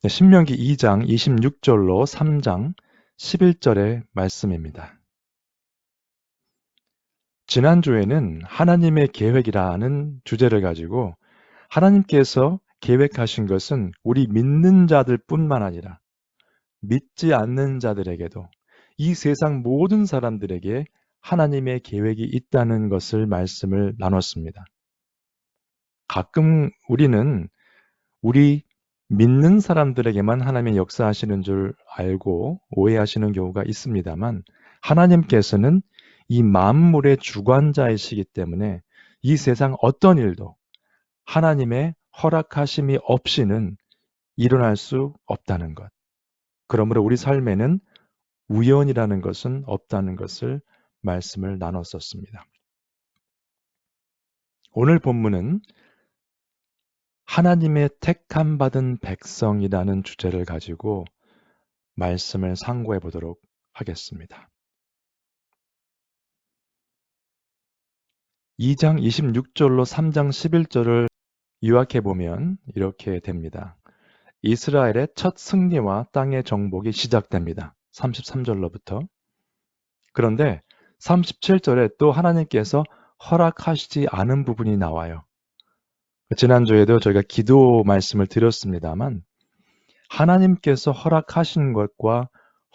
신명기 2장 26절로 3장 11절의 말씀입니다. 지난주에는 하나님의 계획이라는 주제를 가지고 하나님께서 계획하신 것은 우리 믿는 자들 뿐만 아니라 믿지 않는 자들에게도 이 세상 모든 사람들에게 하나님의 계획이 있다는 것을 말씀을 나눴습니다. 가끔 우리는 우리 믿는 사람들에게만 하나님의 역사하시는 줄 알고 오해하시는 경우가 있습니다만 하나님께서는 이 만물의 주관자이시기 때문에 이 세상 어떤 일도 하나님의 허락하심이 없이는 일어날 수 없다는 것. 그러므로 우리 삶에는 우연이라는 것은 없다는 것을 말씀을 나눴었습니다. 오늘 본문은 하나님의 택함 받은 백성이라는 주제를 가지고 말씀을 상고해 보도록 하겠습니다. 2장 26절로 3장 11절을 요약해 보면 이렇게 됩니다. 이스라엘의 첫 승리와 땅의 정복이 시작됩니다. 33절로부터. 그런데 37절에 또 하나님께서 허락하시지 않은 부분이 나와요. 지난주에도 저희가 기도 말씀을 드렸습니다만 하나님께서 허락하신 것과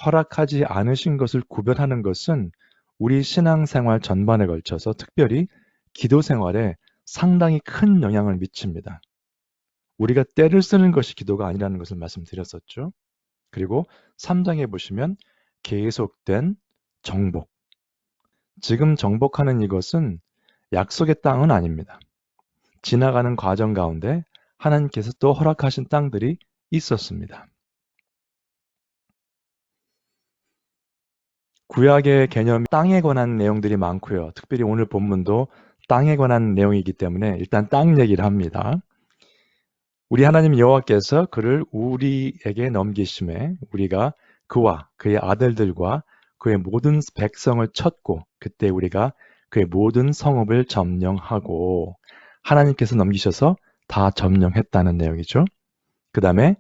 허락하지 않으신 것을 구별하는 것은 우리 신앙생활 전반에 걸쳐서 특별히 기도 생활에 상당히 큰 영향을 미칩니다. 우리가 때를 쓰는 것이 기도가 아니라는 것을 말씀드렸었죠. 그리고 3장에 보시면 계속된 정복. 지금 정복하는 이것은 약속의 땅은 아닙니다. 지나가는 과정 가운데 하나님께서 또 허락하신 땅들이 있었습니다. 구약의 개념이 땅에 관한 내용들이 많고요. 특별히 오늘 본문도 땅에 관한 내용이기 때문에 일단 땅 얘기를 합니다. 우리 하나님 여호와께서 그를 우리에게 넘기심에 우리가 그와 그의 아들들과 그의 모든 백성을 쳤고 그때 우리가 그의 모든 성읍을 점령하고 하나님께서 넘기셔서 다 점령했다는 내용이죠. 그 다음에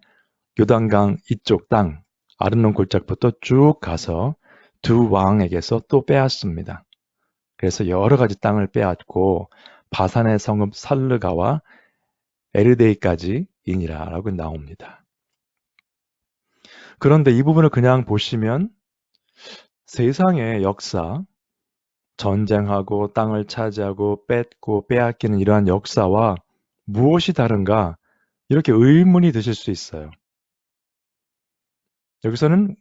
요단강 이쪽 땅 아르논 골짜기부터 쭉 가서 두 왕에게서 또 빼앗습니다. 그래서 여러 가지 땅을 빼앗고 바산의 성읍 살르가와 에르데이까지이니라라고 나옵니다. 그런데 이 부분을 그냥 보시면 세상의 역사, 전쟁하고 땅을 차지하고 뺏고 빼앗기는 이러한 역사와 무엇이 다른가 이렇게 의문이 드실 수 있어요. 여기서는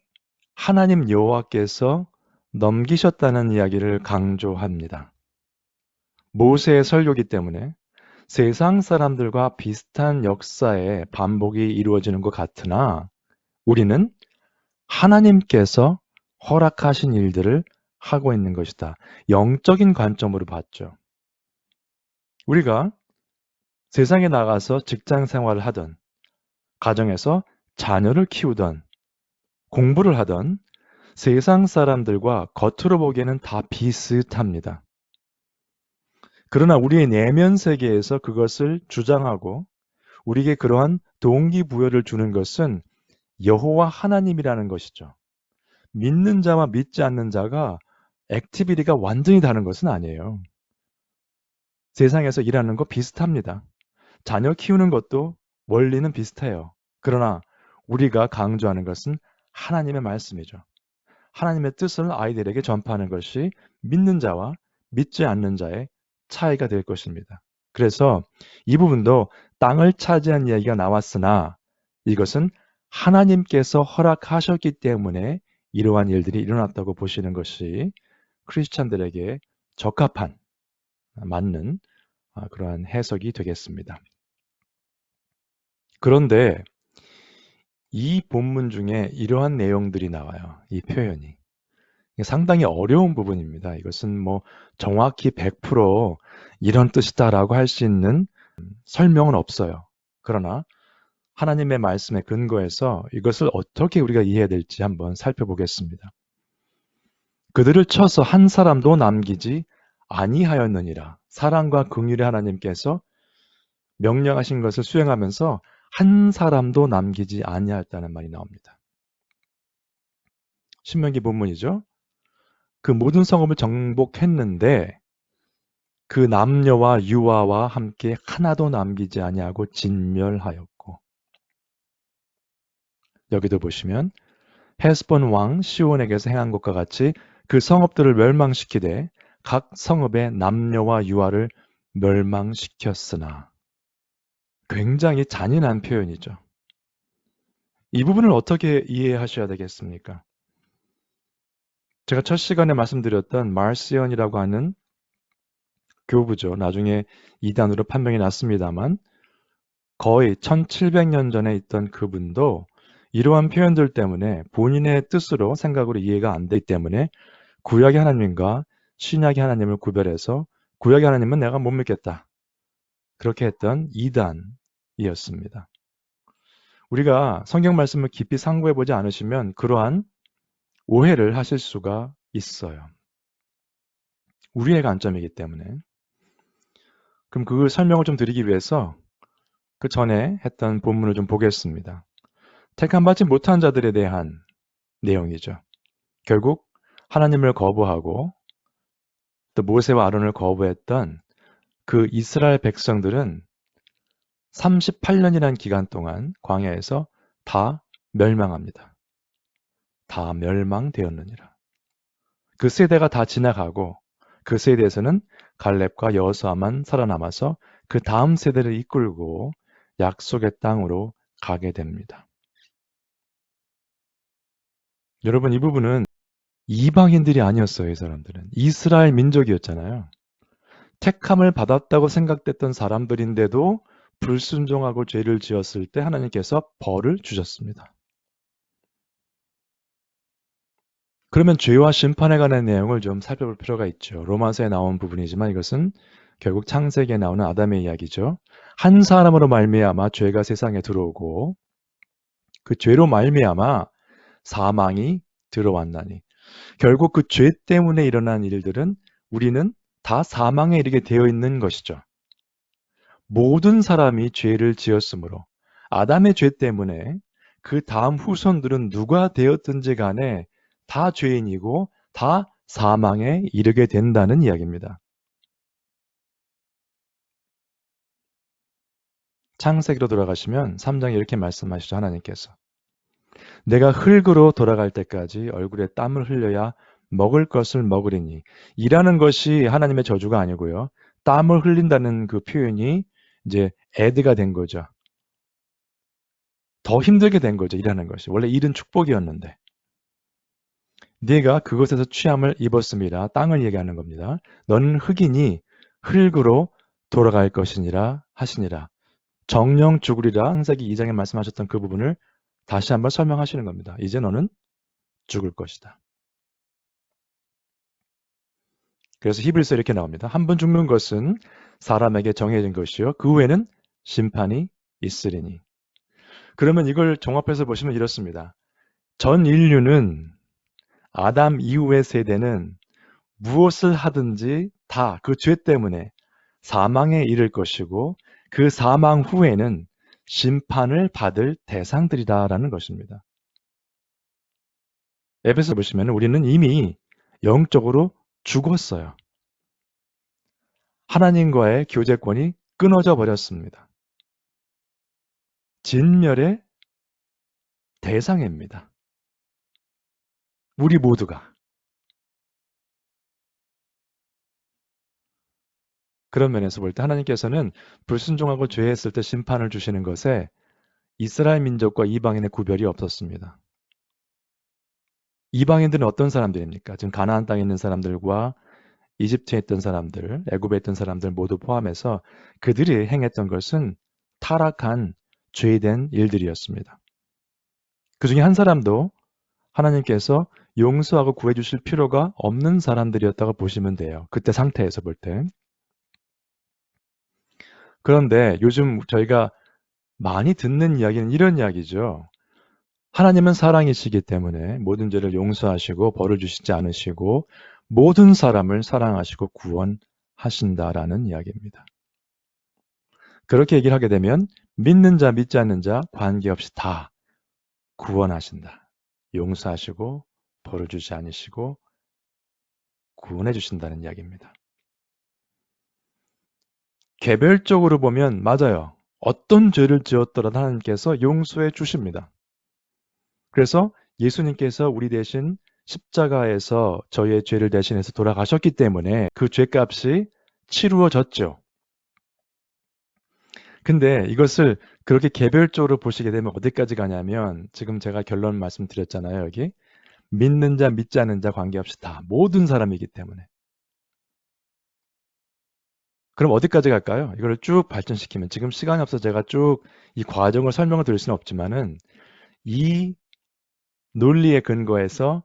하나님 여호와께서 넘기셨다는 이야기를 강조합니다. 모세의 설교이기 때문에 세상 사람들과 비슷한 역사의 반복이 이루어지는 것 같으나 우리는 하나님께서 허락하신 일들을 하고 있는 것이다. 영적인 관점으로 봤죠. 우리가 세상에 나가서 직장 생활을 하던, 가정에서 자녀를 키우던, 공부를 하던 세상 사람들과 겉으로 보기에는 다 비슷합니다. 그러나 우리의 내면 세계에서 그것을 주장하고 우리에게 그러한 동기부여를 주는 것은 여호와 하나님이라는 것이죠. 믿는 자와 믿지 않는 자가 액티비티가 완전히 다른 것은 아니에요. 세상에서 일하는 거 비슷합니다. 자녀 키우는 것도 원리는 비슷해요. 그러나 우리가 강조하는 것은 하나님의 말씀이죠. 하나님의 뜻을 아이들에게 전파하는 것이 믿는 자와 믿지 않는 자의 차이가 될 것입니다. 그래서 이 부분도 땅을 차지한 이야기가 나왔으나 이것은 하나님께서 허락하셨기 때문에 이러한 일들이 일어났다고 보시는 것이 크리스찬들에게 적합한, 맞는 그러한 해석이 되겠습니다. 그런데 이 본문 중에 이러한 내용들이 나와요. 이 표현이. 상당히 어려운 부분입니다. 이것은 뭐 정확히 100% 이런 뜻이다라고 할 수 있는 설명은 없어요. 그러나 하나님의 말씀에 근거해서 이것을 어떻게 우리가 이해해야 될지 한번 살펴보겠습니다. 그들을 쳐서 한 사람도 남기지 아니하였느니라. 사랑과 긍휼의 하나님께서 명령하신 것을 수행하면서 한 사람도 남기지 아니하였다는 말이 나옵니다. 신명기 본문이죠. 그 모든 성읍을 정복했는데 그 남녀와 유아와 함께 하나도 남기지 아니하고 진멸하였고, 여기도 보시면 헤스본 왕 시온에게서 행한 것과 같이 그 성읍들을 멸망시키되 각 성읍의 남녀와 유아를 멸망시켰으나, 굉장히 잔인한 표현이죠. 이 부분을 어떻게 이해하셔야 되겠습니까? 제가 첫 시간에 말씀드렸던 말시언이라고 하는 교부죠. 나중에 이단으로 판명이 났습니다만 거의 1700년 전에 있던 그분도 이러한 표현들 때문에 본인의 뜻으로 생각으로 이해가 안 되기 때문에 구약의 하나님과 신약의 하나님을 구별해서 구약의 하나님은 내가 못 믿겠다, 그렇게 했던 이단이었습니다. 우리가 성경 말씀을 깊이 상고해 보지 않으시면 그러한 오해를 하실 수가 있어요. 우리의 관점이기 때문에. 그럼 그 설명을 좀 드리기 위해서 그 전에 했던 본문을 좀 보겠습니다. 택함받지 못한 자들에 대한 내용이죠. 결국 하나님을 거부하고 또 모세와 아론을 거부했던 그 이스라엘 백성들은 38년이라는 기간 동안 광야에서 다 멸망합니다. 다 멸망되었느니라. 그 세대가 다 지나가고 그 세대에서는 갈렙과 여호수아만 살아남아서 그 다음 세대를 이끌고 약속의 땅으로 가게 됩니다. 여러분, 이 부분은 이방인들이 아니었어요. 이 사람들은 이스라엘 민족이었잖아요. 택함을 받았다고 생각됐던 사람들인데도 불순종하고 죄를 지었을 때 하나님께서 벌을 주셨습니다. 그러면 죄와 심판에 관한 내용을 좀 살펴볼 필요가 있죠. 로마서에 나온 부분이지만 이것은 결국 창세기에 나오는 아담의 이야기죠. 한 사람으로 말미암아 죄가 세상에 들어오고 그 죄로 말미암아 사망이 들어왔나니, 결국 그 죄 때문에 일어난 일들은 우리는 다 사망에 이르게 되어 있는 것이죠. 모든 사람이 죄를 지었으므로 아담의 죄 때문에 그 다음 후손들은 누가 되었든지 간에 다 죄인이고 다 사망에 이르게 된다는 이야기입니다. 창세기로 돌아가시면 3장에 이렇게 말씀하시죠. 하나님께서 내가 흙으로 돌아갈 때까지 얼굴에 땀을 흘려야 먹을 것을 먹으리니, 이라는 것이 하나님의 저주가 아니고요. 땀을 흘린다는 그 표현이 이제 애드가 된 거죠. 더 힘들게 된 거죠. 일하는 것이. 원래 일은 축복이었는데. 네가 그것에서 취함을 입었습니다. 땅을 얘기하는 겁니다. 너는 흙이니 흙으로 돌아갈 것이니라 하시니라. 정령 죽으리라. 창세기 2장에 말씀하셨던 그 부분을 다시 한번 설명하시는 겁니다. 이제 너는 죽을 것이다. 그래서 히브리서 이렇게 나옵니다. 한 번 죽는 것은 사람에게 정해진 것이요 그 후에는 심판이 있으리니. 그러면 이걸 종합해서 보시면 이렇습니다. 전 인류는 아담 이후의 세대는 무엇을 하든지 다 그 죄 때문에 사망에 이를 것이고 그 사망 후에는 심판을 받을 대상들이다라는 것입니다. 에베소 보시면 우리는 이미 영적으로 죽었어요. 하나님과의 교제권이 끊어져 버렸습니다. 진멸의 대상입니다. 우리 모두가. 그런 면에서 볼 때 하나님께서는 불순종하고 죄했을 때 심판을 주시는 것에 이스라엘 민족과 이방인의 구별이 없었습니다. 이방인들은 어떤 사람들입니까? 지금 가나안 땅에 있는 사람들과 이집트에 있던 사람들, 애굽에 있던 사람들 모두 포함해서 그들이 행했던 것은 타락한 죄된 일들이었습니다. 그 중에 한 사람도 하나님께서 용서하고 구해주실 필요가 없는 사람들이었다고 보시면 돼요. 그때 상태에서 볼 때. 그런데 요즘 저희가 많이 듣는 이야기는 이런 이야기죠. 하나님은 사랑이시기 때문에 모든 죄를 용서하시고 벌을 주시지 않으시고 모든 사람을 사랑하시고 구원하신다라는 이야기입니다. 그렇게 얘기를 하게 되면 믿는 자, 믿지 않는 자 관계없이 다 구원하신다. 용서하시고 벌을 주지 않으시고 구원해 주신다는 이야기입니다. 개별적으로 보면 맞아요. 어떤 죄를 지었더라도 하나님께서 용서해 주십니다. 그래서 예수님께서 우리 대신 십자가에서 저희의 죄를 대신해서 돌아가셨기 때문에 그 죄값이 치루어졌죠. 근데 이것을 그렇게 개별적으로 보시게 되면 어디까지 가냐면 지금 제가 결론 말씀드렸잖아요. 여기 믿는 자 믿지 않는 자 관계없이 다 모든 사람이기 때문에. 그럼 어디까지 갈까요? 이걸 쭉 발전시키면 지금 시간이 없어서 제가 쭉 이 과정을 설명을 드릴 수는 없지만은 이 논리에 근거해서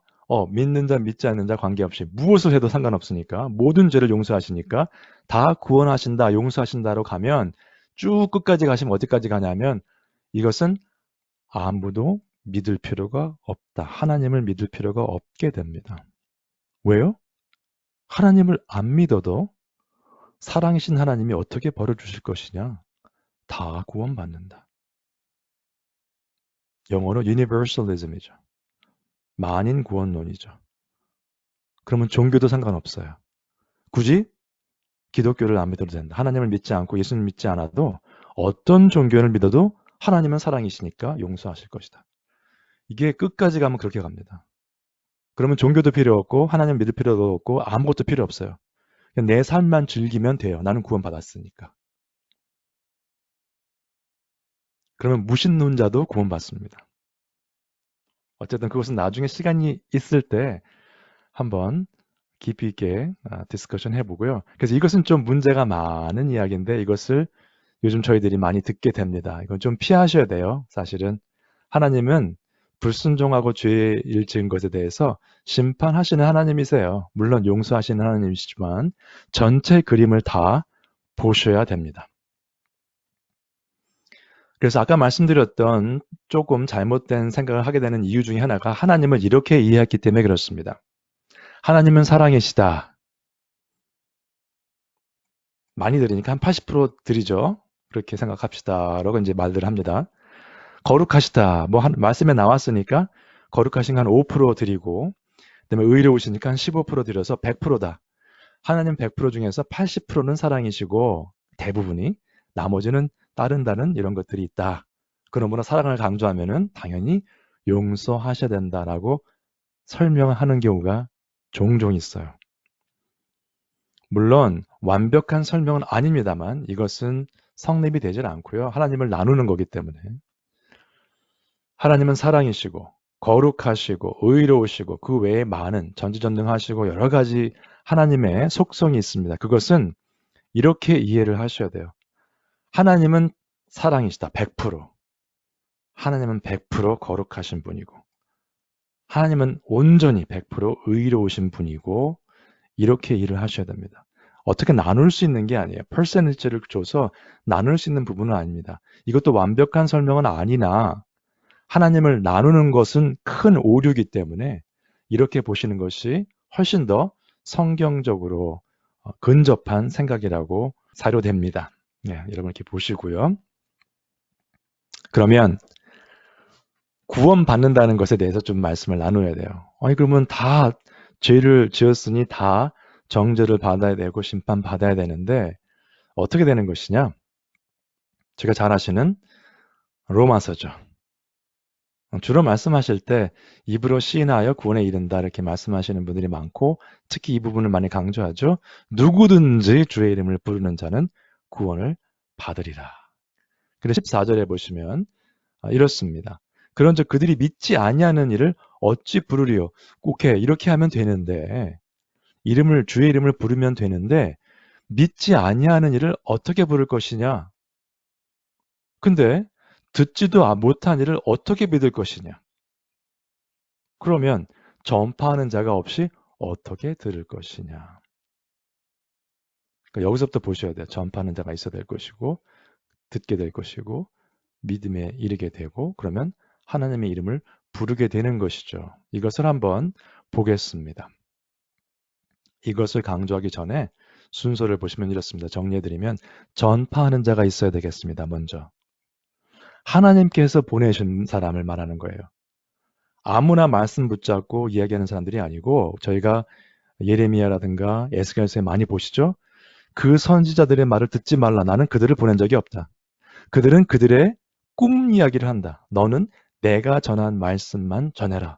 믿는 자 믿지 않는 자 관계없이 무엇을 해도 상관없으니까 모든 죄를 용서하시니까 다 구원하신다 용서하신다로 가면 쭉 끝까지 가시면 어디까지 가냐면 이것은 아무도 믿을 필요가 없다. 하나님을 믿을 필요가 없게 됩니다. 왜요? 하나님을 안 믿어도 사랑이신 하나님이 어떻게 벌을 주실 것이냐? 다 구원받는다. 영어로 universalism이죠. 만인 구원론이죠. 그러면 종교도 상관없어요. 굳이 기독교를 안 믿어도 된다. 하나님을 믿지 않고 예수님을 믿지 않아도 어떤 종교를 믿어도 하나님은 사랑이시니까 용서하실 것이다. 이게 끝까지 가면 그렇게 갑니다. 그러면 종교도 필요 없고 하나님 믿을 필요도 없고 아무것도 필요 없어요. 그냥 내 삶만 즐기면 돼요. 나는 구원받았으니까. 그러면 무신론자도 구원받습니다. 어쨌든 그것은 나중에 시간이 있을 때 한번 깊이 있게 디스커션 해보고요. 그래서 이것은 좀 문제가 많은 이야기인데 이것을 요즘 저희들이 많이 듣게 됩니다. 이건 좀 피하셔야 돼요. 사실은 하나님은 불순종하고 죄를 지은 것에 대해서 심판하시는 하나님이세요. 물론 용서하시는 하나님이시지만 전체 그림을 다 보셔야 됩니다. 그래서 아까 말씀드렸던 조금 잘못된 생각을 하게 되는 이유 중에 하나가 하나님을 이렇게 이해했기 때문에 그렇습니다. 하나님은 사랑이시다. 많이 들으니까 한 80% 드리죠. 그렇게 생각합시다. 라고 이제 말들을 합니다. 거룩하시다. 뭐 말씀에 나왔으니까 거룩하신 한 5% 드리고 그다음에 의로우시니까 한 15% 드려서 100%다. 하나님 100% 중에서 80%는 사랑이시고 대부분이 나머지는 다른 이런 것들이 있다. 그러므로 사랑을 강조하면은 당연히 용서하셔야 된다라고 설명하는 경우가 종종 있어요. 물론 완벽한 설명은 아닙니다만 이것은 성립이 되질 않고요. 하나님을 나누는 거기 때문에. 하나님은 사랑이시고 거룩하시고 의로우시고 그 외에 많은 전지전능하시고 여러 가지 하나님의 속성이 있습니다. 그것은 이렇게 이해를 하셔야 돼요. 하나님은 사랑이시다. 100%. 하나님은 100% 거룩하신 분이고 하나님은 온전히 100% 의로우신 분이고 이렇게 일을 하셔야 됩니다. 어떻게 나눌 수 있는 게 아니에요. 퍼센티지를 줘서 나눌 수 있는 부분은 아닙니다. 이것도 완벽한 설명은 아니나 하나님을 나누는 것은 큰 오류이기 때문에 이렇게 보시는 것이 훨씬 더 성경적으로 근접한 생각이라고 사료됩니다. 네, 여러분 이렇게 보시고요. 그러면 구원받는다는 것에 대해서 좀 말씀을 나눠야 돼요. 아니 그러면 다 죄를 지었으니 다 정죄를 받아야 되고 심판받아야 되는데 어떻게 되는 것이냐? 제가 잘 아시는 로마서죠. 주로 말씀하실 때 입으로 시인하여 구원에 이른다 이렇게 말씀하시는 분들이 많고 특히 이 부분을 많이 강조하죠. 누구든지 주의 이름을 부르는 자는 구원을 받으리라. 그래서 14절에 보시면 이렇습니다. 그런즉 그들이 믿지 아니하는 일을 어찌 부르리요? 오케이 이렇게 하면 되는데 주의 이름을 부르면 되는데 믿지 아니하는 일을 어떻게 부를 것이냐? 근데 듣지도 못한 일을 어떻게 믿을 것이냐? 그러면 전파하는 자가 없이 어떻게 들을 것이냐? 그러니까 여기서부터 보셔야 돼요. 전파하는 자가 있어야 될 것이고 듣게 될 것이고 믿음에 이르게 되고 그러면 하나님의 이름을 부르게 되는 것이죠. 이것을 한번 보겠습니다. 이것을 강조하기 전에 순서를 보시면 이렇습니다. 정리해드리면 전파하는 자가 있어야 되겠습니다. 먼저. 하나님께서 보내신 사람을 말하는 거예요. 아무나 말씀 붙잡고 이야기하는 사람들이 아니고 저희가 예레미야라든가 에스겔서에 많이 보시죠? 그 선지자들의 말을 듣지 말라. 나는 그들을 보낸 적이 없다. 그들은 그들의 꿈 이야기를 한다. 너는 내가 전한 말씀만 전해라.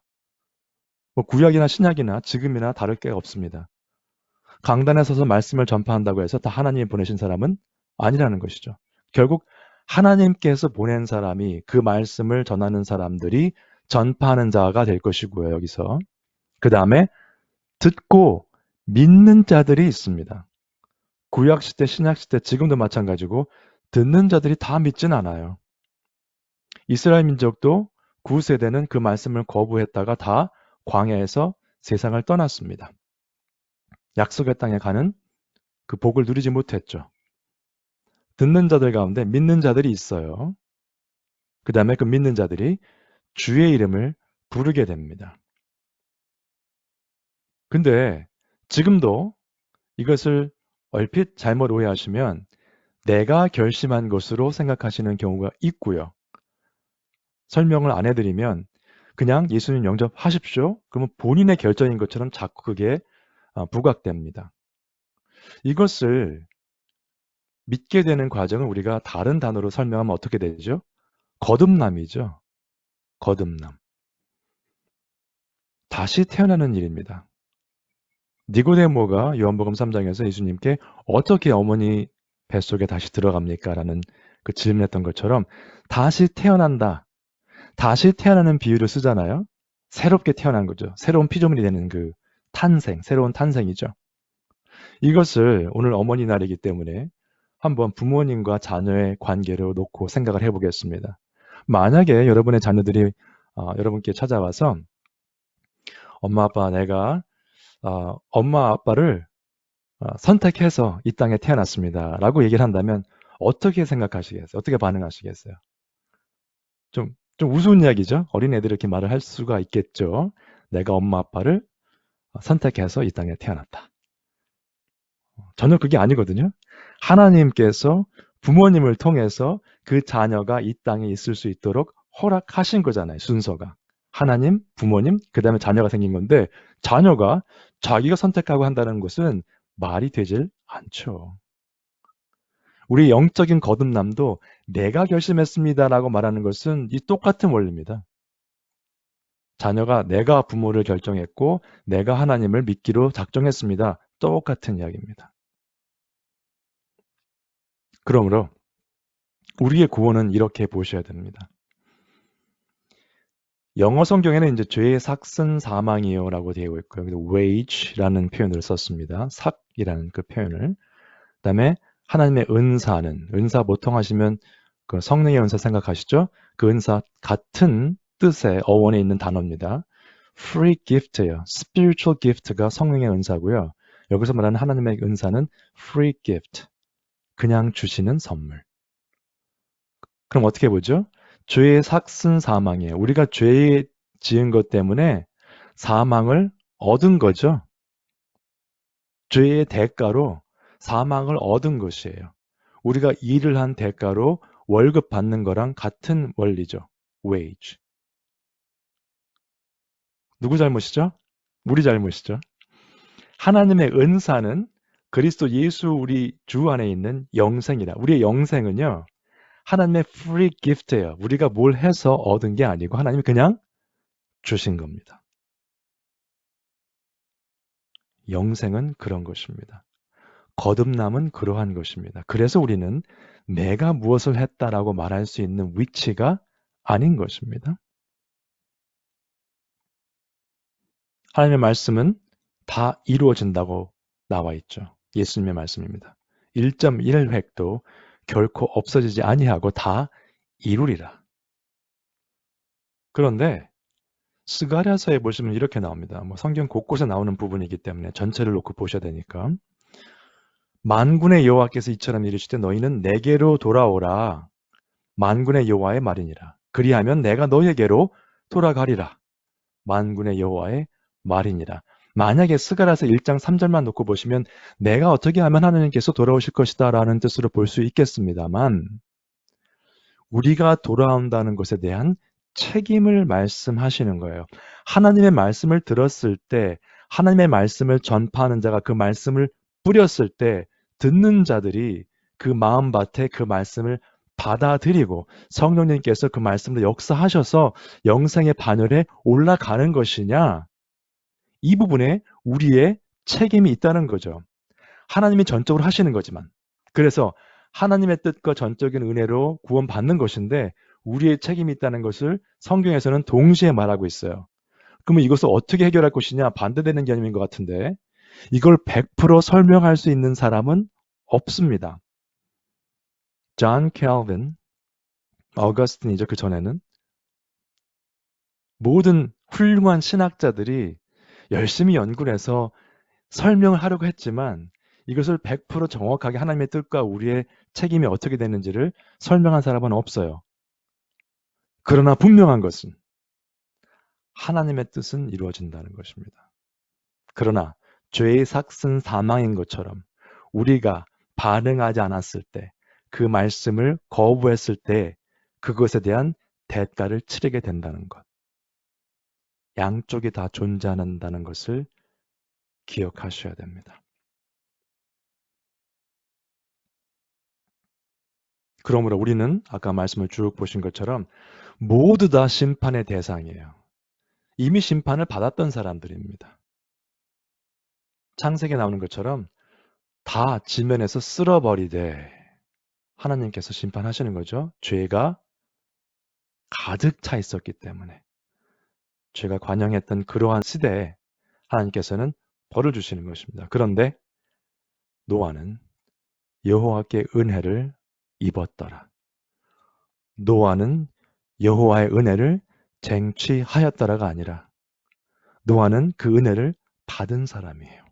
뭐 구약이나 신약이나 지금이나 다를 게 없습니다. 강단에 서서 말씀을 전파한다고 해서 다 하나님이 보내신 사람은 아니라는 것이죠. 결국 하나님께서 보낸 사람이 그 말씀을 전하는 사람들이 전파하는 자가 될 것이고요. 여기서. 그 다음에 듣고 믿는 자들이 있습니다. 구약시대, 신약시대, 지금도 마찬가지고 듣는 자들이 다 믿진 않아요. 이스라엘 민족도 구세대는 그 말씀을 거부했다가 다 광야에서 세상을 떠났습니다. 약속의 땅에 가는 그 복을 누리지 못했죠. 듣는 자들 가운데 믿는 자들이 있어요. 그 다음에 그 믿는 자들이 주의 이름을 부르게 됩니다. 근데 지금도 이것을 얼핏 잘못 오해하시면 내가 결심한 것으로 생각하시는 경우가 있고요. 설명을 안 해드리면 그냥 예수님 영접하십시오. 그러면 본인의 결정인 것처럼 자꾸 그게 부각됩니다. 이것을 믿게 되는 과정은 우리가 다른 단어로 설명하면 어떻게 되죠? 거듭남이죠. 거듭남. 다시 태어나는 일입니다. 니고데모가 요한복음 3장에서 예수님께 어떻게 어머니 뱃속에 다시 들어갑니까? 라는 그 질문했던 것처럼 다시 태어난다. 다시 태어나는 비유를 쓰잖아요. 새롭게 태어난 거죠. 새로운 피조물이 되는 그 탄생, 새로운 탄생이죠. 이것을 오늘 어머니날이기 때문에 한번 부모님과 자녀의 관계로 놓고 생각을 해보겠습니다. 만약에 여러분의 자녀들이 여러분께 찾아와서 엄마 아빠 내가 엄마 아빠를 선택해서 이 땅에 태어났습니다 라고 얘기를 한다면 어떻게 생각하시겠어요? 어떻게 반응하시겠어요? 좀 우스운 이야기죠. 어린애들이 이렇게 말을 할 수가 있겠죠. 내가 엄마 아빠를 선택해서 이 땅에 태어났다. 전혀 그게 아니거든요. 하나님께서 부모님을 통해서 그 자녀가 이 땅에 있을 수 있도록 허락하신 거잖아요. 순서가. 하나님, 부모님, 그 다음에 자녀가 생긴 건데 자녀가 자기가 선택하고 한다는 것은 말이 되질 않죠. 우리 영적인 거듭남도 내가 결심했습니다라고 말하는 것은 이 똑같은 원리입니다. 자녀가 내가 부모를 결정했고 내가 하나님을 믿기로 작정했습니다. 똑같은 이야기입니다. 그러므로 우리의 구원은 이렇게 보셔야 됩니다. 영어 성경에는 이제 죄의 삭은 사망이요라고 되어 있고요. 여기서 wage라는 표현을 썼습니다. 삭이라는 그 표현을. 그다음에 하나님의 은사는 은사 보통 하시면 그 성령의 은사 생각하시죠? 그 은사 같은 뜻의 어원에 있는 단어입니다. free gift예요. spiritual gift가 성령의 은사고요. 여기서 말하는 하나님의 은사는 free gift. 그냥 주시는 선물. 그럼 어떻게 보죠? 죄의 삭은 사망이에요. 우리가 죄 지은 것 때문에 사망을 얻은 거죠. 죄의 대가로 사망을 얻은 것이에요. 우리가 일을 한 대가로 월급 받는 거랑 같은 원리죠. wage. 누구 잘못이죠? 우리 잘못이죠. 하나님의 은사는 그리스도 예수 우리 주 안에 있는 영생이다. 우리의 영생은요. 하나님의 free gift예요. 우리가 뭘 해서 얻은 게 아니고 하나님이 그냥 주신 겁니다. 영생은 그런 것입니다. 거듭남은 그러한 것입니다. 그래서 우리는 내가 무엇을 했다라고 말할 수 있는 위치가 아닌 것입니다. 하나님의 말씀은 다 이루어진다고 나와 있죠. 예수님의 말씀입니다. 1.1획도 결코 없어지지 아니하고 다 이루리라. 그런데 스가랴서에 보시면 이렇게 나옵니다. 뭐 성경 곳곳에 나오는 부분이기 때문에 전체를 놓고 보셔야 되니까. 만군의 여호와께서 이처럼 이르시되 너희는 내게로 돌아오라. 만군의 여호와의 말이니라. 그리하면 내가 너희에게로 돌아가리라. 만군의 여호와의 말이니라. 만약에 스가랴서 1장 3절만 놓고 보시면 내가 어떻게 하면 하나님께서 돌아오실 것이다 라는 뜻으로 볼 수 있겠습니다만 우리가 돌아온다는 것에 대한 책임을 말씀하시는 거예요. 하나님의 말씀을 들었을 때, 하나님의 말씀을 전파하는 자가 그 말씀을 뿌렸을 때, 듣는 자들이 그 마음밭에 그 말씀을 받아들이고 성령님께서 그 말씀으로 역사하셔서 영생의 반열에 올라가는 것이냐? 이 부분에 우리의 책임이 있다는 거죠. 하나님이 전적으로 하시는 거지만. 그래서 하나님의 뜻과 전적인 은혜로 구원받는 것인데 우리의 책임이 있다는 것을 성경에서는 동시에 말하고 있어요. 그러면 이것을 어떻게 해결할 것이냐? 반대되는 개념인 것 같은데 이걸 100% 설명할 수 있는 사람은 없습니다. 존 캘빈, 어거스틴이죠. 그 전에는 모든 훌륭한 신학자들이 열심히 연구를 해서 설명을 하려고 했지만 이것을 100% 정확하게 하나님의 뜻과 우리의 책임이 어떻게 되는지를 설명한 사람은 없어요. 그러나 분명한 것은 하나님의 뜻은 이루어진다는 것입니다. 그러나 죄의 삭은 사망인 것처럼 우리가 반응하지 않았을 때, 그 말씀을 거부했을 때 그것에 대한 대가를 치르게 된다는 것. 양쪽이 다 존재한다는 것을 기억하셔야 됩니다. 그러므로 우리는 아까 말씀을 쭉 보신 것처럼 모두 다 심판의 대상이에요. 이미 심판을 받았던 사람들입니다. 창세기에 나오는 것처럼 다 지면에서 쓸어버리되 하나님께서 심판하시는 거죠. 죄가 가득 차 있었기 때문에. 죄가 관영했던 그러한 시대에 하나님께서는 벌을 주시는 것입니다. 그런데 노아는 여호와께 은혜를 입었더라. 노아는 여호와의 은혜를 쟁취하였더라가 아니라 노아는 그 은혜를 받은 사람이에요.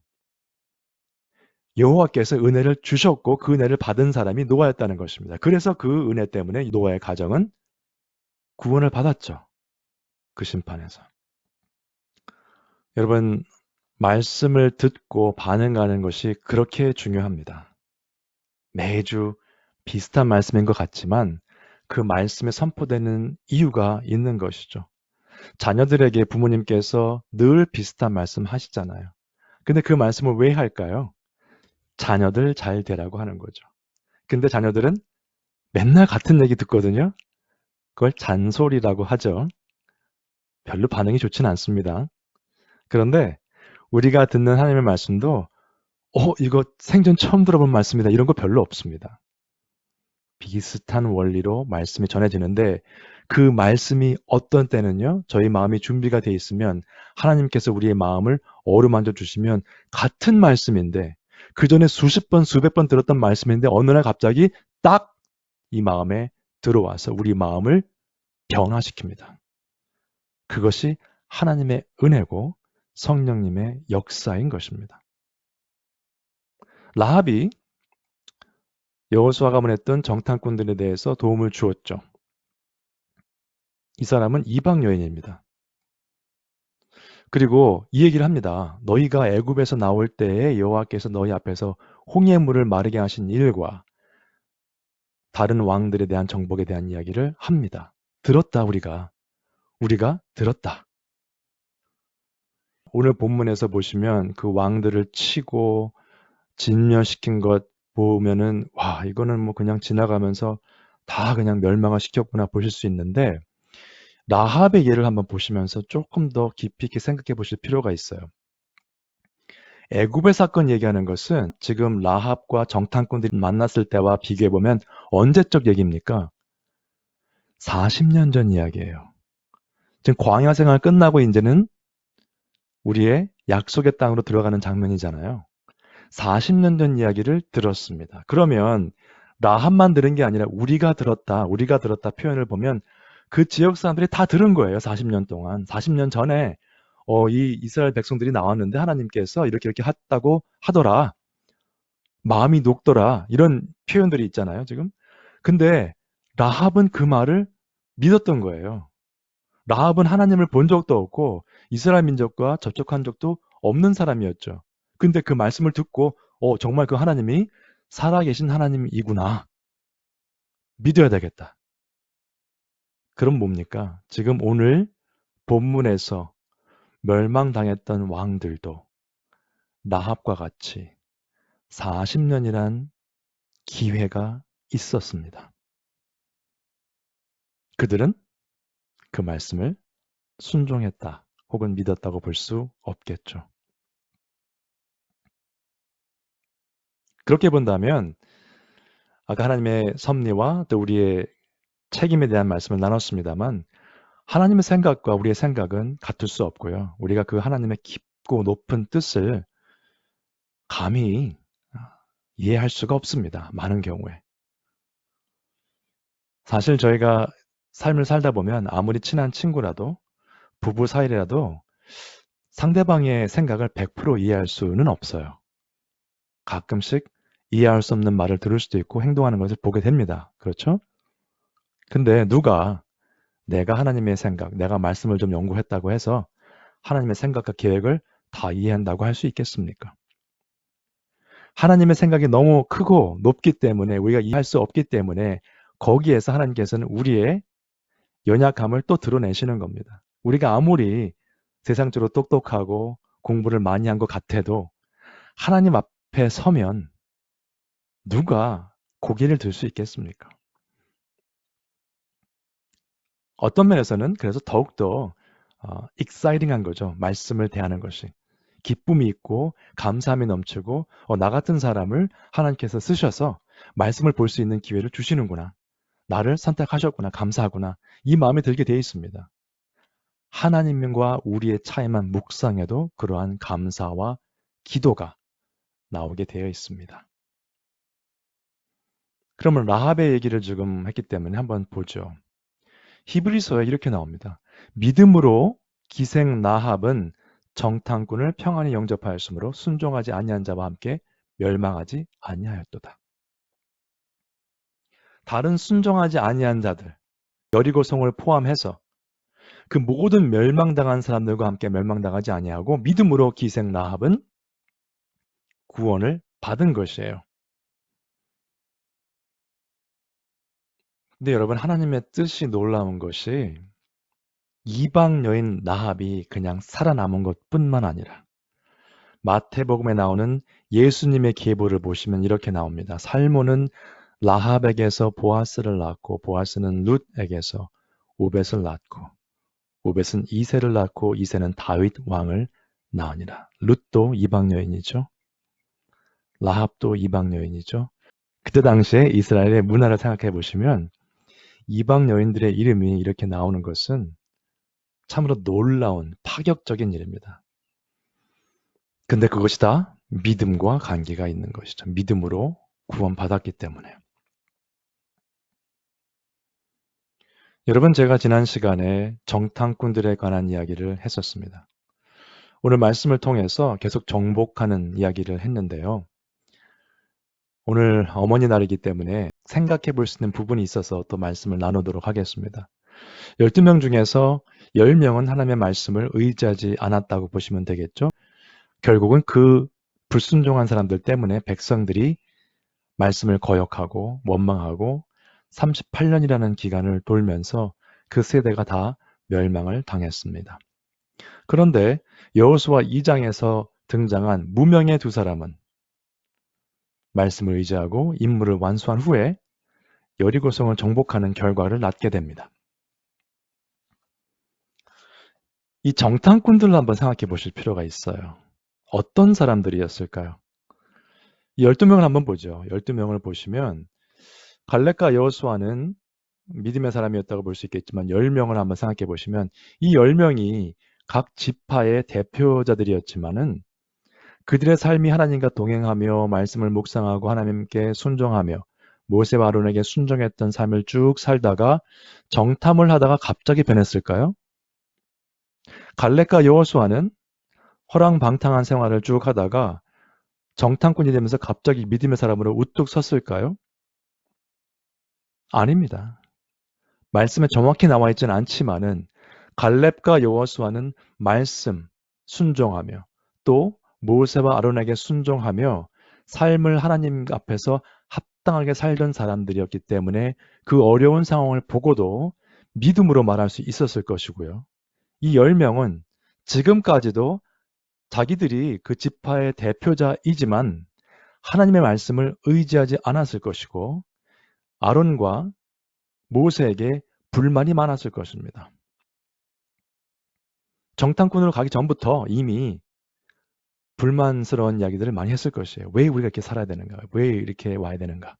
여호와께서 은혜를 주셨고 그 은혜를 받은 사람이 노아였다는 것입니다. 그래서 그 은혜 때문에 노아의 가정은 구원을 받았죠. 그 심판에서. 여러분, 말씀을 듣고 반응하는 것이 그렇게 중요합니다. 매주 비슷한 말씀인 것 같지만 그 말씀에 선포되는 이유가 있는 것이죠. 자녀들에게 부모님께서 늘 비슷한 말씀 하시잖아요. 근데 그 말씀을 왜 할까요? 자녀들 잘 되라고 하는 거죠. 근데 자녀들은 맨날 같은 얘기 듣거든요. 그걸 잔소리라고 하죠. 별로 반응이 좋지는 않습니다. 그런데 우리가 듣는 하나님의 말씀도 이거 생전 처음 들어본 말씀이다. 이런 거 별로 없습니다. 비슷한 원리로 말씀이 전해지는데 그 말씀이 어떤 때는요. 저희 마음이 준비가 돼 있으면 하나님께서 우리의 마음을 어루만져 주시면 같은 말씀인데 그 전에 수십 번, 수백 번 들었던 말씀인데 어느 날 갑자기 딱 이 마음에 들어와서 우리 마음을 변화시킵니다. 그것이 하나님의 은혜고 성령님의 역사인 것입니다. 라합이 여호수아가 보냈던 정탐꾼들에 대해서 도움을 주었죠. 이 사람은 이방 여인입니다. 그리고 이 얘기를 합니다. 너희가 애굽에서 나올 때에 여호와께서 너희 앞에서 홍해 물을 마르게 하신 일과 다른 왕들에 대한 정복에 대한 이야기를 합니다. 들었다 우리가 들었다. 오늘 본문에서 보시면 그 왕들을 치고 진멸시킨 것 보면은 와 이거는 뭐 그냥 지나가면서 다 그냥 멸망을 시켰구나 보실 수 있는데 라합의 예를 한번 보시면서 조금 더 깊이 있게 생각해 보실 필요가 있어요. 애굽의 사건 얘기하는 것은 지금 라합과 정탐꾼들이 만났을 때와 비교해 보면 언제적 얘기입니까? 40년 전 이야기예요. 지금 광야 생활 끝나고 이제는 우리의 약속의 땅으로 들어가는 장면이잖아요. 40년 전 이야기를 들었습니다. 그러면 라합만 들은 게 아니라 우리가 들었다 표현을 보면 그 지역 사람들이 다 들은 거예요. 40년 동안. 40년 전에 이 이스라엘 백성들이 나왔는데 하나님께서 이렇게 했다고 하더라. 마음이 녹더라. 이런 표현들이 있잖아요, 지금. 근데 라합은 그 말을 믿었던 거예요. 라합은 하나님을 본 적도 없고 이스라엘 민족과 접촉한 적도 없는 사람이었죠. 근데 그 말씀을 듣고 정말 그 하나님이 살아계신 하나님이구나. 믿어야 되겠다. 그럼 뭡니까? 지금 오늘 본문에서 멸망당했던 왕들도 라합과 같이 40년이란 기회가 있었습니다. 그들은 그 말씀을 순종했다 혹은 믿었다고 볼 수 없겠죠. 그렇게 본다면 아까 하나님의 섭리와 또 우리의 책임에 대한 말씀을 나눴습니다만 하나님의 생각과 우리의 생각은 같을 수 없고요. 우리가 그 하나님의 깊고 높은 뜻을 감히 이해할 수가 없습니다. 많은 경우에. 사실 저희가 삶을 살다 보면 아무리 친한 친구라도 부부 사이라도 상대방의 생각을 100% 이해할 수는 없어요. 가끔씩 이해할 수 없는 말을 들을 수도 있고 행동하는 것을 보게 됩니다. 그렇죠? 근데 누가 내가 하나님의 생각, 내가 말씀을 좀 연구했다고 해서 하나님의 생각과 계획을 다 이해한다고 할 수 있겠습니까? 하나님의 생각이 너무 크고 높기 때문에 우리가 이해할 수 없기 때문에 거기에서 하나님께서는 우리의 연약함을 또 드러내시는 겁니다. 우리가 아무리 세상적으로 똑똑하고 공부를 많이 한 것 같아도 하나님 앞에 서면 누가 고개를 들 수 있겠습니까? 어떤 면에서는 그래서 더욱더 exciting한 거죠. 말씀을 대하는 것이. 기쁨이 있고 감사함이 넘치고 나 같은 사람을 하나님께서 쓰셔서 말씀을 볼 수 있는 기회를 주시는구나. 나를 선택하셨구나. 감사하구나. 이 마음이 들게 되어 있습니다. 하나님과 우리의 차이만 묵상해도 그러한 감사와 기도가 나오게 되어 있습니다. 그러면 라합의 얘기를 지금 했기 때문에 한번 보죠. 히브리서에 이렇게 나옵니다. 믿음으로 기생 라합은 정탐꾼을 평안히 영접하였으므로 순종하지 아니한 자와 함께 멸망하지 아니하였도다. 다른 순종하지 아니한 자들, 여리고성을 포함해서 그 모든 멸망당한 사람들과 함께 멸망당하지 아니하고 믿음으로 기생 라합은 구원을 받은 것이에요. 근데 여러분 하나님의 뜻이 놀라운 것이 이방 여인 라합이 그냥 살아남은 것뿐만 아니라 마태복음에 나오는 예수님의 계보를 보시면 이렇게 나옵니다. 살모는 라합에게서 보아스를 낳고 보아스는 룻에게서 오벳을 낳고 오벳은 이새를 낳고 이새는 다윗 왕을 낳으니라. 룻도 이방 여인이죠. 라합도 이방 여인이죠. 그때 당시에 이스라엘의 문화를 생각해 보시면 이방 여인들의 이름이 이렇게 나오는 것은 참으로 놀라운 파격적인 일입니다. 근데 그것이 다 믿음과 관계가 있는 것이죠. 믿음으로 구원받았기 때문에. 여러분 제가 지난 시간에 정탐꾼들에 관한 이야기를 했었습니다. 오늘 말씀을 통해서 계속 정복하는 이야기를 했는데요. 오늘 어머니 날이기 때문에 생각해 볼 수 있는 부분이 있어서 또 말씀을 나누도록 하겠습니다. 12명 중에서 10명은 하나님의 말씀을 의지하지 않았다고 보시면 되겠죠. 결국은 그 불순종한 사람들 때문에 백성들이 말씀을 거역하고 원망하고 38년이라는 기간을 돌면서 그 세대가 다 멸망을 당했습니다. 그런데 여호수아 2장에서 등장한 무명의 두 사람은 말씀을 의지하고 임무를 완수한 후에 여리고성을 정복하는 결과를 낳게 됩니다. 이 정탐꾼들을 한번 생각해 보실 필요가 있어요. 어떤 사람들이었을까요? 이 12명을 한번 보죠. 12명을 보시면 갈렙과 여호수아는 믿음의 사람이었다고 볼 수 있겠지만 10명을 한번 생각해 보시면 이 10명이 각 지파의 대표자들이었지만은 그들의 삶이 하나님과 동행하며 말씀을 묵상하고 하나님께 순종하며 모세와 아론에게 순종했던 삶을 쭉 살다가 정탐을 하다가 갑자기 변했을까요? 갈렙과 여호수아는 허랑방탕한 생활을 쭉 하다가 정탐꾼이 되면서 갑자기 믿음의 사람으로 우뚝 섰을까요? 아닙니다. 말씀에 정확히 나와 있지는 않지만은 갈렙과 여호수아는 말씀 순종하며 또 모세와 아론에게 순종하며 삶을 하나님 앞에서 합당하게 살던 사람들이었기 때문에 그 어려운 상황을 보고도 믿음으로 말할 수 있었을 것이고요. 이 10명은 지금까지도 자기들이 그 지파의 대표자이지만 하나님의 말씀을 의지하지 않았을 것이고 아론과 모세에게 불만이 많았을 것입니다. 정탐꾼으로 가기 전부터 이미 불만스러운 이야기들을 많이 했을 것이에요. 왜 우리가 이렇게 살아야 되는가? 왜 이렇게 와야 되는가?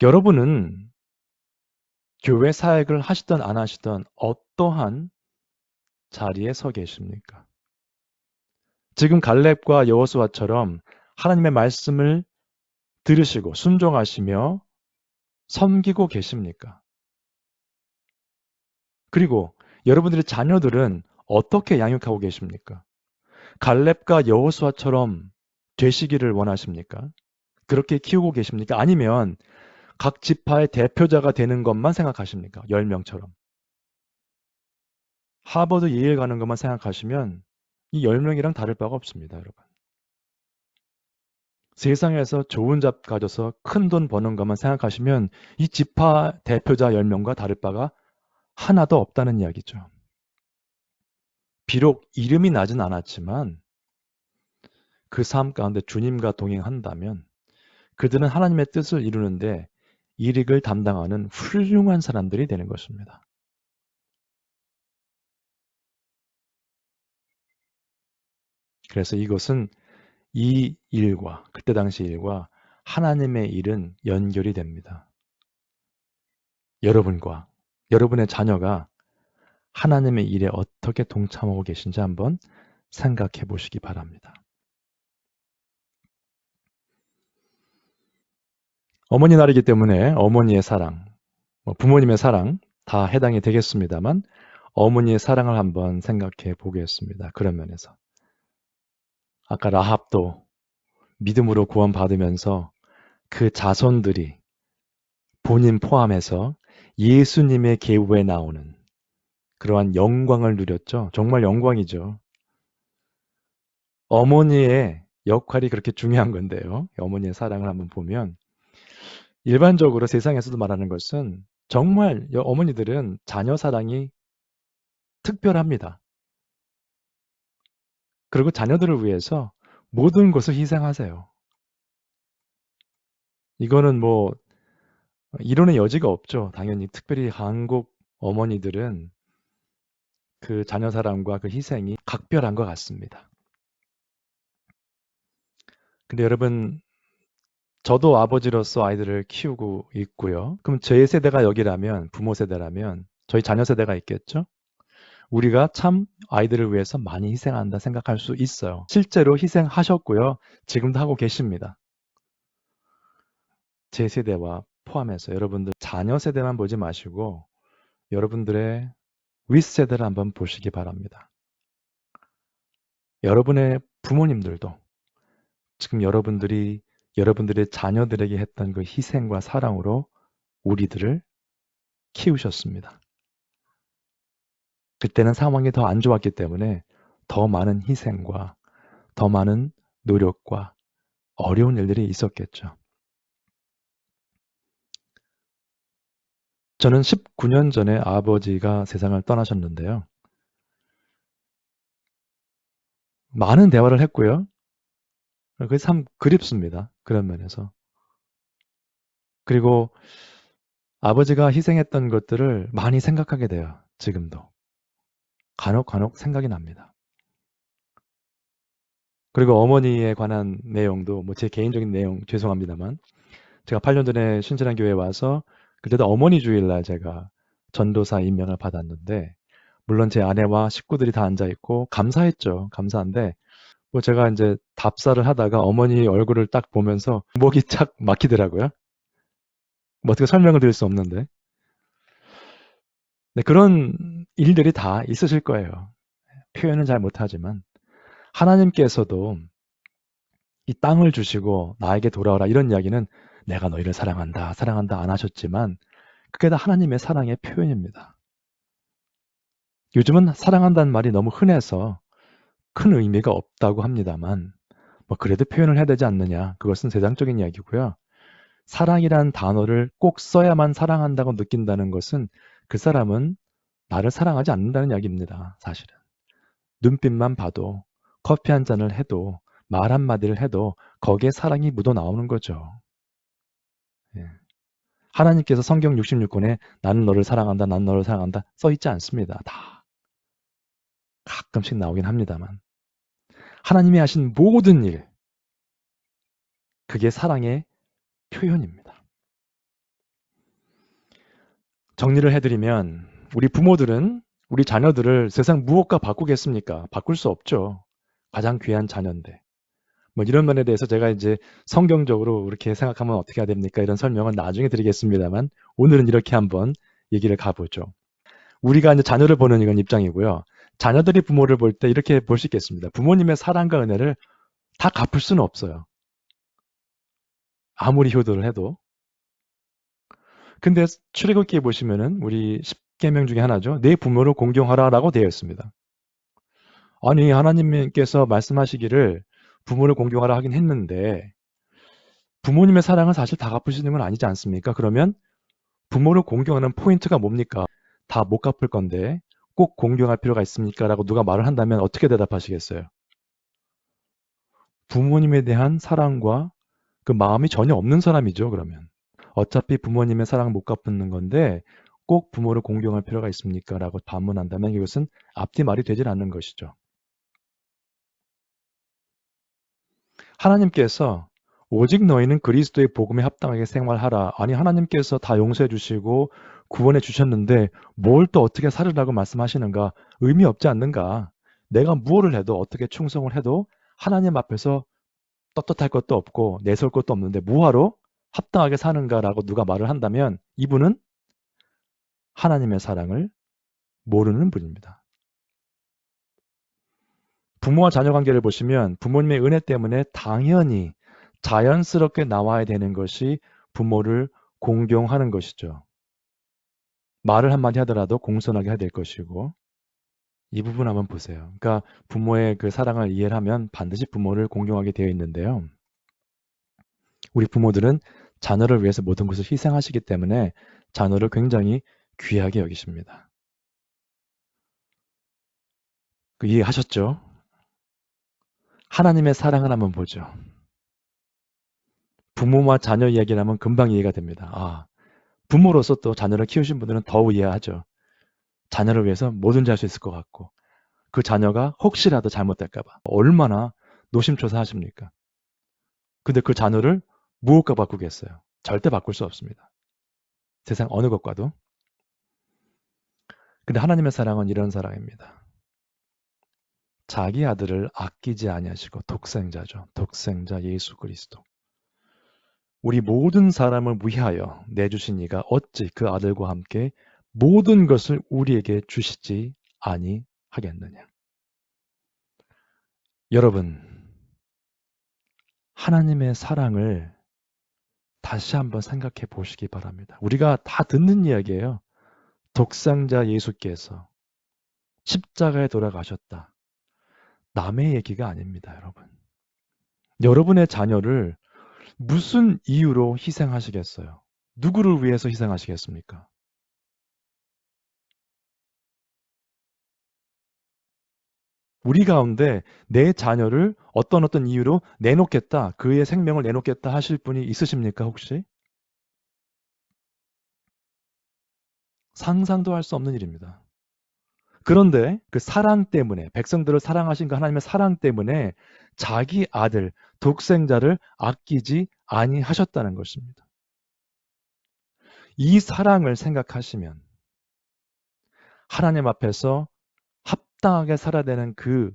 여러분은 교회 사역을 하시든 안 하시든 어떠한 자리에 서 계십니까? 지금 갈렙과 여호수아처럼 하나님의 말씀을 들으시고 순종하시며 섬기고 계십니까? 그리고 여러분들의 자녀들은 어떻게 양육하고 계십니까? 갈렙과 여호수아처럼 되시기를 원하십니까? 그렇게 키우고 계십니까? 아니면 각 지파의 대표자가 되는 것만 생각하십니까? 10명처럼. 하버드 예일 가는 것만 생각하시면 이 10명이랑 다를 바가 없습니다, 여러분. 세상에서 좋은 잡 가져서 큰 돈 버는 것만 생각하시면 이 지파 대표자 10명과 다를 바가 하나도 없다는 이야기죠. 비록 이름이 나진 않았지만 그 삶 가운데 주님과 동행한다면 그들은 하나님의 뜻을 이루는데 일익을 담당하는 훌륭한 사람들이 되는 것입니다. 그래서 이것은 이 일과 그때 당시 일과 하나님의 일은 연결이 됩니다. 여러분과 여러분의 자녀가 하나님의 일에 어떻게 동참하고 계신지 한번 생각해 보시기 바랍니다. 어머니 날이기 때문에 어머니의 사랑, 부모님의 사랑 다 해당이 되겠습니다만 어머니의 사랑을 한번 생각해 보겠습니다. 그런 면에서. 아까 라합도 믿음으로 구원받으면서 그 자손들이 본인 포함해서 예수님의 계보에 나오는 그러한 영광을 누렸죠. 정말 영광이죠. 어머니의 역할이 그렇게 중요한 건데요. 어머니의 사랑을 한번 보면 일반적으로 세상에서도 말하는 것은 정말 어머니들은 자녀 사랑이 특별합니다. 그리고 자녀들을 위해서 모든 것을 희생하세요. 이거는 뭐 이론의 여지가 없죠. 당연히 특별히 한국 어머니들은 그 자녀 사랑과 그 희생이 각별한 것 같습니다. 근데 여러분, 저도 아버지로서 아이들을 키우고 있고요. 그럼 제 세대가 여기라면, 부모 세대라면 저희 자녀 세대가 있겠죠? 우리가 참 아이들을 위해서 많이 희생한다 생각할 수 있어요. 실제로 희생하셨고요. 지금도 하고 계십니다. 제 세대와 포함해서 여러분들 자녀 세대만 보지 마시고 여러분들의 윗세대를 한번 보시기 바랍니다. 여러분의 부모님들도 지금 여러분들이 여러분들의 자녀들에게 했던 그 희생과 사랑으로 우리들을 키우셨습니다. 그때는 상황이 더 안 좋았기 때문에 더 많은 희생과 더 많은 노력과 어려운 일들이 있었겠죠. 저는 19년 전에 아버지가 세상을 떠나셨는데요. 많은 대화를 했고요. 그게 참 그립습니다. 그런 면에서. 그리고 아버지가 희생했던 것들을 많이 생각하게 돼요. 지금도. 간혹 생각이 납니다. 그리고 어머니에 관한 내용도 뭐 제 개인적인 내용 죄송합니다만 제가 8년 전에 신실한 교회에 와서 그때도 어머니 주일날 제가 전도사 임명을 받았는데 물론 제 아내와 식구들이 다 앉아 있고 감사했죠. 감사한데 뭐 제가 이제 답사를 하다가 어머니 얼굴을 딱 보면서 목이 착 막히더라고요. 뭐 어떻게 설명을 드릴 수 없는데. 네, 그런 일들이 다 있으실 거예요. 표현은 잘 못하지만 하나님께서도 이 땅을 주시고 나에게 돌아오라 이런 이야기는 내가 너희를 사랑한다, 사랑한다 안 하셨지만 그게 다 하나님의 사랑의 표현입니다. 요즘은 사랑한다는 말이 너무 흔해서 큰 의미가 없다고 합니다만 뭐 그래도 표현을 해야 되지 않느냐. 그것은 세상적인 이야기고요. 사랑이란 단어를 꼭 써야만 사랑한다고 느낀다는 것은 그 사람은 나를 사랑하지 않는다는 이야기입니다. 사실은. 눈빛만 봐도, 커피 한 잔을 해도, 말 한마디를 해도 거기에 사랑이 묻어 나오는 거죠. 예. 하나님께서 성경 66권에 나는 너를 사랑한다, 나는 너를 사랑한다 써 있지 않습니다. 다 가끔씩 나오긴 합니다만. 하나님이 하신 모든 일, 그게 사랑의 표현입니다. 정리를 해드리면 우리 부모들은 우리 자녀들을 세상 무엇과 바꾸겠습니까? 바꿀 수 없죠. 가장 귀한 자녀인데. 뭐 이런 면에 대해서 제가 이제 성경적으로 이렇게 생각하면 어떻게 해야 됩니까? 이런 설명은 나중에 드리겠습니다만 오늘은 이렇게 한번 얘기를 가보죠. 우리가 이제 자녀를 보는 이건 입장이고요. 자녀들이 부모를 볼 때 이렇게 볼 수 있겠습니다. 부모님의 사랑과 은혜를 다 갚을 수는 없어요. 아무리 효도를 해도. 근데 출애굽기에 보시면은 우리 10계명 중에 하나죠. 내 부모를 공경하라라고 되어 있습니다. 아니 하나님께서 말씀하시기를 부모를 공경하라 하긴 했는데 부모님의 사랑은 사실 다 갚으시는 건 아니지 않습니까? 그러면 부모를 공경하는 포인트가 뭡니까? 다 못 갚을 건데 꼭 공경할 필요가 있습니까? 라고 누가 말을 한다면 어떻게 대답하시겠어요? 부모님에 대한 사랑과 그 마음이 전혀 없는 사람이죠, 그러면. 어차피 부모님의 사랑 못 갚는 건데 꼭 부모를 공경할 필요가 있습니까? 라고 반문한다면 이것은 앞뒤 말이 되질 않는 것이죠. 하나님께서 오직 너희는 그리스도의 복음에 합당하게 생활하라. 아니 하나님께서 다 용서해 주시고 구원해 주셨는데 뭘 또 어떻게 살으라고 말씀하시는가? 의미 없지 않는가? 내가 무엇을 해도 어떻게 충성을 해도 하나님 앞에서 떳떳할 것도 없고 내세울 것도 없는데 뭐하러 합당하게 사는가라고 누가 말을 한다면 이분은 하나님의 사랑을 모르는 분입니다. 부모와 자녀 관계를 보시면 부모님의 은혜 때문에 당연히 자연스럽게 나와야 되는 것이 부모를 공경하는 것이죠. 말을 한마디 하더라도 공손하게 해야 될 것이고 이 부분 한번 보세요. 그러니까 부모의 그 사랑을 이해를 하면 반드시 부모를 공경하게 되어 있는데요. 우리 부모들은 자녀를 위해서 모든 것을 희생하시기 때문에 자녀를 굉장히 귀하게 여기십니다. 그 이해하셨죠? 하나님의 사랑을 한번 보죠. 부모와 자녀 이야기를 하면 금방 이해가 됩니다. 아, 부모로서 또 자녀를 키우신 분들은 더욱 이해하죠. 자녀를 위해서 뭐든지 할 수 있을 것 같고 그 자녀가 혹시라도 잘못될까 봐 얼마나 노심초사하십니까? 근데 그 자녀를 무엇과 바꾸겠어요? 절대 바꿀 수 없습니다. 세상 어느 것과도. 근데 하나님의 사랑은 이런 사랑입니다. 자기 아들을 아끼지 아니하시고 독생자죠. 독생자 예수 그리스도. 우리 모든 사람을 위하여 내주신 이가 어찌 그 아들과 함께 모든 것을 우리에게 주시지 아니하겠느냐. 여러분, 하나님의 사랑을 다시 한번 생각해 보시기 바랍니다. 우리가 다 듣는 이야기예요. 독생자 예수께서 십자가에 돌아가셨다. 남의 얘기가 아닙니다, 여러분. 여러분의 자녀를 무슨 이유로 희생하시겠어요? 누구를 위해서 희생하시겠습니까? 우리 가운데 내 자녀를 어떤 이유로 내놓겠다, 그의 생명을 내놓겠다 하실 분이 있으십니까, 혹시? 상상도 할 수 없는 일입니다. 그런데 그 사랑 때문에, 백성들을 사랑하신 그 하나님의 사랑 때문에 자기 아들, 독생자를 아끼지 아니하셨다는 것입니다. 이 사랑을 생각하시면 하나님 앞에서 합당하게 살아야 되는 그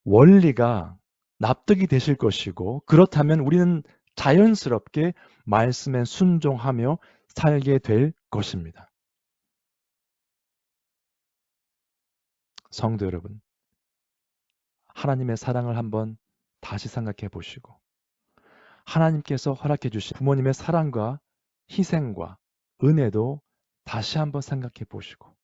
원리가 납득이 되실 것이고 그렇다면 우리는 자연스럽게 말씀에 순종하며 살게 될 것입니다. 성도 여러분, 하나님의 사랑을 한번 다시 생각해 보시고 하나님께서 허락해 주신 부모님의 사랑과 희생과 은혜도 다시 한번 생각해 보시고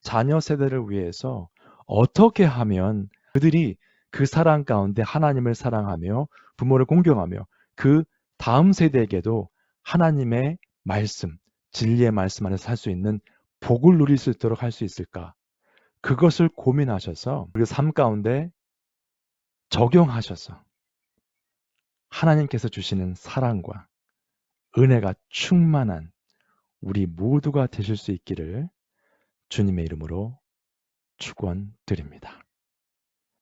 자녀 세대를 위해서 어떻게 하면 그들이 그 사랑 가운데 하나님을 사랑하며 부모를 공경하며 그 다음 세대에게도 하나님의 말씀, 진리의 말씀 안에서 살 수 있는 복을 누릴 수 있도록 할 수 있을까? 그것을 고민하셔서 우리 삶 가운데 적용하셔서 하나님께서 주시는 사랑과 은혜가 충만한 우리 모두가 되실 수 있기를 주님의 이름으로 축원드립니다.